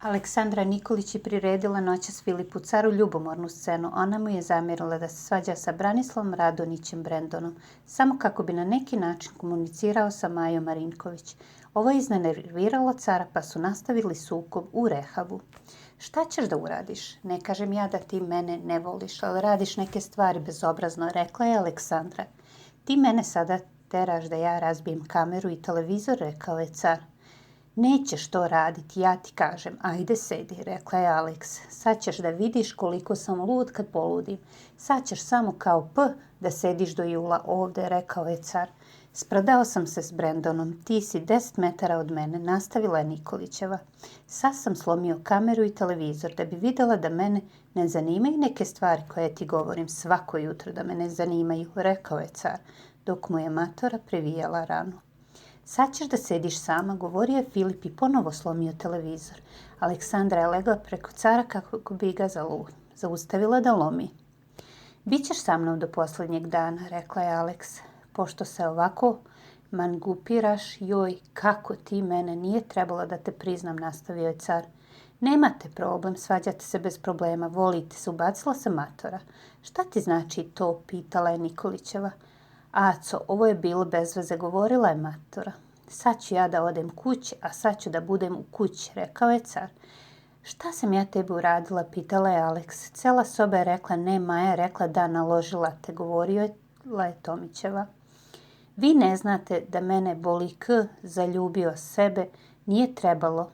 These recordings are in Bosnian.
Aleksandra Nikolić je priredila noćas Filipu caru ljubomornu scenu. Ona mu je zamjerila da se svađa sa Branislavom Radonjićem Brendonom, samo kako bi na neki način komunicirao sa Majom Marinković. Ovo je iznerviralo cara, pa su nastavili sukob u rehabu. Šta ćeš da uradiš? Ne kažem ja da ti mene ne voliš, ali radiš neke stvari bezobrazno, rekla je Aleksandra. Ti mene sada teraš da ja razbijem kameru i televizor, rekao je car. Nećeš to raditi, ja ti kažem, ajde sedi, rekla je Aleks. Sad ćeš da vidiš koliko sam lud kad poludim. Sad ćeš samo kao da sediš do jula ovde, rekao je car. Sprdao sam se s Brendonom, ti si 10 metara od mene, nastavila je Nikolićeva. Sad sam slomio kameru i televizor da bi videla da mene ne zanimaju neke stvari koje ti govorim svako jutro da me ne zanimaju, rekao je car, dok mu je matora previjala ranu. Sad ćeš da sediš sama, govorio je Filip i ponovo slomio televizor. Aleksandra je legla preko cara kako bi ga zaustavila da lomi. Bićeš sa mnom do posljednjeg dana, rekla je Aleks. Pošto se ovako mangupiraš, joj, kako ti mene, nije trebalo da te priznam, nastavio je car. Nemate problem, svađate se bez problema, volite se, ubacila se matora. Šta ti znači to, pitala je Nikolićeva. Aco, ovo je bilo bez veze, govorila je matora. Sad ću ja da odem kući, a sad ću da budem u kući, rekao je car. Šta sam ja tebi uradila, pitala je Aleks. Cela soba je rekla ne, Maja je rekla da, naložila te, govorila je Tomićeva. Vi ne znate da mene boli zaljubio sebe, nije trebalo,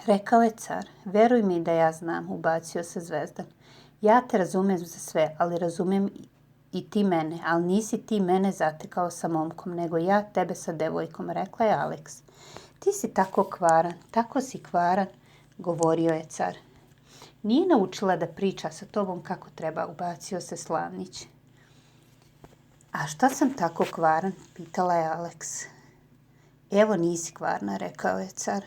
rekao je car. Veruj mi da ja znam, ubacio se Zvezdan. Ja te razumem za sve, ali razumem i ti mene, ali nisi ti mene zatekao sa momkom, nego ja tebe sa devojkom, rekla je Aleks. Ti si tako kvaran, tako si kvaran, govorio je car. Nije naučila da priča sa tobom kako treba, ubacio se Slavnić. A šta sam tako kvaran, pitala je Aleks. Evo nisi kvarna, rekao je car.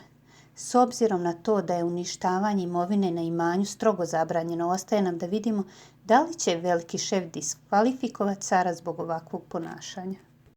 S obzirom na to da je uništavanje imovine na imanju strogo zabranjeno, ostaje nam da vidimo da li će veliki šef diskvalifikovati cara zbog ovakvog ponašanja.